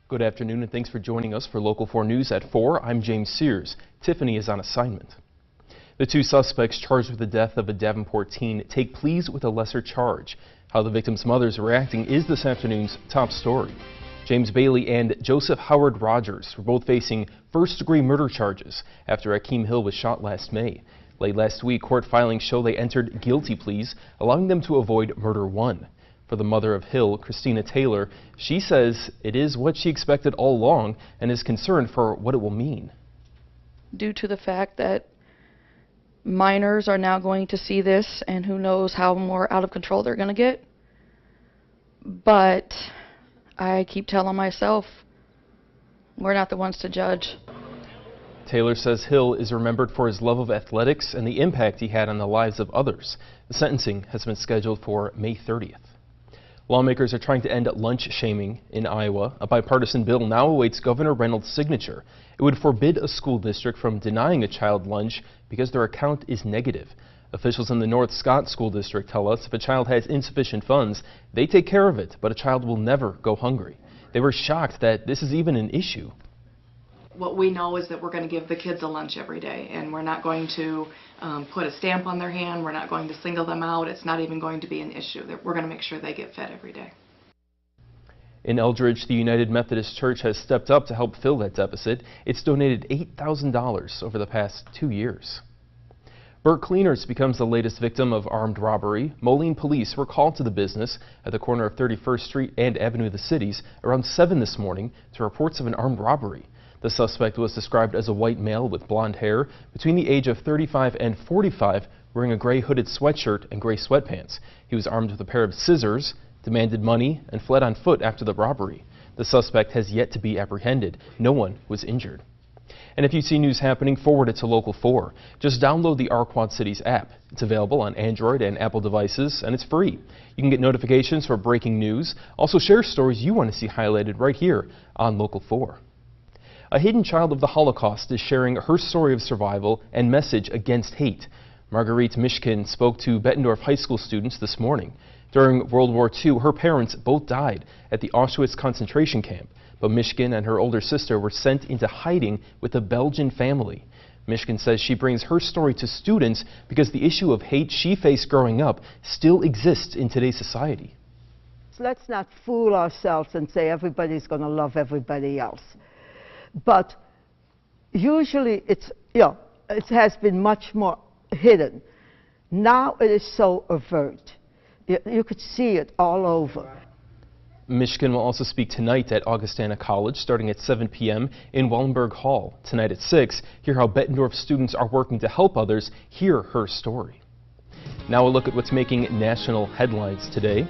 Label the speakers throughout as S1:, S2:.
S1: Good afternoon and thanks for joining us for Local 4 News at 4. I'm James Sears. Tiffany is on assignment. The two suspects charged with the death of a Davenport teen take pleas with a lesser charge. How the victim's mother is reacting is this afternoon's top story. James Bailey and Joseph Howard Rogers were both facing first-degree murder charges after Akeem Hill was shot last May. Late last week, court filings show they entered guilty pleas, allowing them to avoid murder one. For the mother of Hill, Christina Taylor, she says it is what she expected all along and is concerned for what it will mean.
S2: Due to the fact that minors are now going to see this, and who knows how more out of control they're going to get. But I keep telling myself, we're not the ones to judge.
S1: Taylor says Hill is remembered for his love of athletics and the impact he had on the lives of others. The sentencing has been scheduled for May 30th. Lawmakers are trying to end lunch shaming in Iowa. A bipartisan bill now awaits Governor Reynolds' signature. It would forbid a school district from denying a child lunch because their account is negative. Officials in the North Scott School District tell us if a child has insufficient funds, they take care of it, but a child will never go hungry. They were shocked that this is even an issue.
S3: What we know is that we're going to give the kids a lunch every day, and we're not going to put a stamp on their hand. We're not going to single them out. It's not even going to be an issue. We're going to make sure they get fed every day.
S1: In Eldridge, the United Methodist Church has stepped up to help fill that deficit. It's donated $8,000 over the past 2 years. Burt Cleaners becomes the latest victim of armed robbery. Moline police were called to the business at the corner of 31st Street and Avenue of the Cities around 7 this morning to reports of an armed robbery. The suspect was described as a white male with blonde hair, between the age of 35 and 45, wearing a gray hooded sweatshirt and gray sweatpants. He was armed with a pair of scissors, demanded money, and fled on foot after the robbery. The suspect has yet to be apprehended. No one was injured. And if you see news happening, forward it to Local 4. Just download the Our Quad Cities app. It's available on Android and Apple devices, and it's free. You can get notifications for breaking news. Also share stories you want to see highlighted right here on Local 4. A hidden child of the Holocaust is sharing her story of survival and message against hate. Marguerite Mishkin spoke to Bettendorf High School students this morning. During World War II, her parents both died at the Auschwitz concentration camp, but Mishkin and her older sister were sent into hiding with a Belgian family. Mishkin says she brings her story to students because the issue of hate she faced growing up still exists in today's society.
S4: Let's not fool ourselves and say everybody's going to love everybody else. But usually it has been much more hidden. Now it is so overt. You could see it all over.
S1: Mishkin will also speak tonight at Augustana College starting at 7 p.m. in Wallenberg Hall. Tonight at 6, hear how Bettendorf students are working to help others hear her story. Now a look at what's making national headlines today.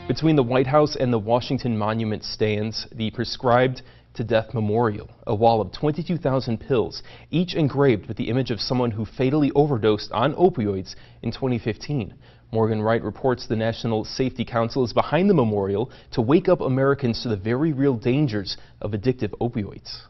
S1: Between the White House and the Washington Monument stands the Prescribed to Death Memorial, a wall of 22,000 pills, each engraved with the image of someone who fatally overdosed on opioids in 2015. Morgan Wright reports the National Safety Council is behind the memorial to wake up Americans to the very real dangers of addictive opioids.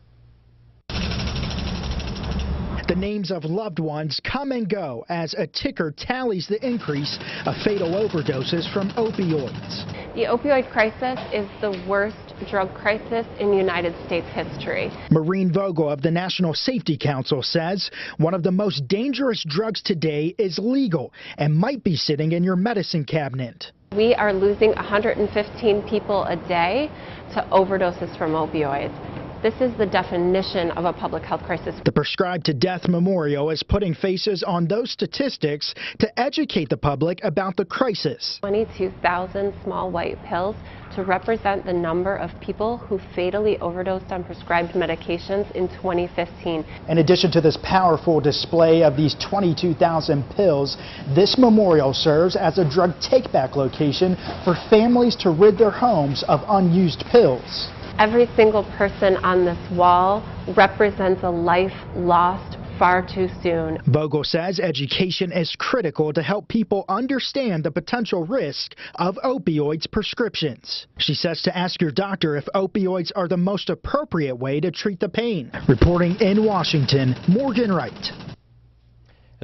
S5: The names of loved ones come and go as a ticker tallies the increase of fatal overdoses from opioids.
S6: The opioid crisis is the worst drug crisis in United States history.
S5: Maureen Vogel of the National Safety Council says one of the most dangerous drugs today is legal and might be sitting in your medicine cabinet.
S6: We are losing 115 people a day to overdoses from opioids. This is the definition of a public health crisis.
S5: The Prescribed to Death Memorial is putting faces on those statistics to educate the public about the crisis.
S6: 22,000 small white pills to represent the number of people who fatally overdosed on prescribed medications in 2015.
S5: In addition to this powerful display of these 22,000 pills, this memorial serves as a drug take-back location for families to rid their homes of unused pills.
S6: Every single person on this wall represents a life lost far too soon.
S5: Vogel says education is critical to help people understand the potential risk of opioids prescriptions. She says to ask your doctor if opioids are the most appropriate way to treat the pain. Reporting in Washington, Morgan Wright.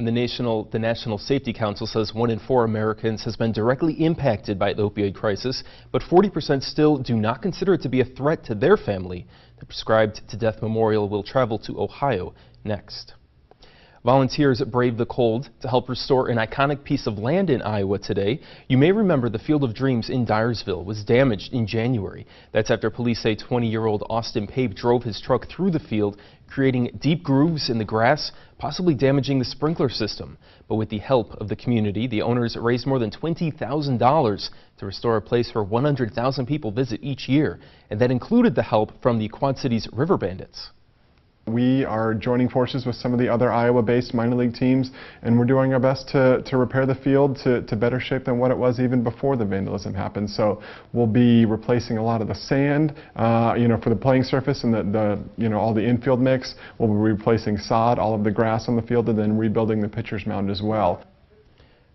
S1: And the National Safety Council says 1 in 4 Americans has been directly impacted by the opioid crisis, but 40% still do not consider it to be a threat to their family. The Prescribed to Death Memorial will travel to Ohio next. Volunteers braved the cold to help restore an iconic piece of land in Iowa today. You may remember the Field of Dreams in Dyersville was damaged in January. That's after police say 20-year-old Austin Pape drove his truck through the field, creating deep grooves in the grass, possibly damaging the sprinkler system. But with the help of the community, the owners raised more than $20,000 to restore a place where 100,000 people visit each year. And that included the help from the Quad Cities River Bandits.
S7: We are joining forces with some of the other Iowa-based minor league teams, and we're doing our best to repair the field to better shape than what it was even before the vandalism happened. So we'll be replacing a lot of the sand, for the playing surface and all the infield mix. We'll be replacing sod, all of the grass on the field, and then rebuilding the pitcher's mound as well.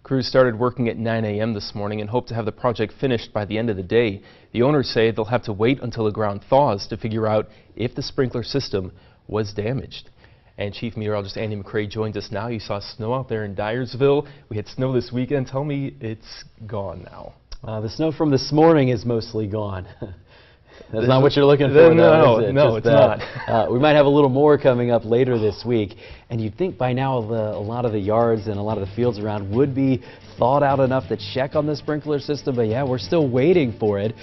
S1: Crews started working at 9 a.m. this morning and hope to have the project finished by the end of the day. The owners say they'll have to wait until the ground thaws to figure out if the sprinkler system was damaged. And Chief Meteorologist Andy McCrae joins us now. You saw snow out there in Dyersville. We had snow this weekend. Tell me it's gone now.
S8: The snow from this morning is mostly gone. That's not what you're looking for,
S1: no,
S8: is it?
S1: No, it's not.
S8: We might have a little more coming up later this week. And you'd think by now a lot of the yards and a lot of the fields around would be thawed out enough to check on the sprinkler system. But yeah, we're still waiting for it.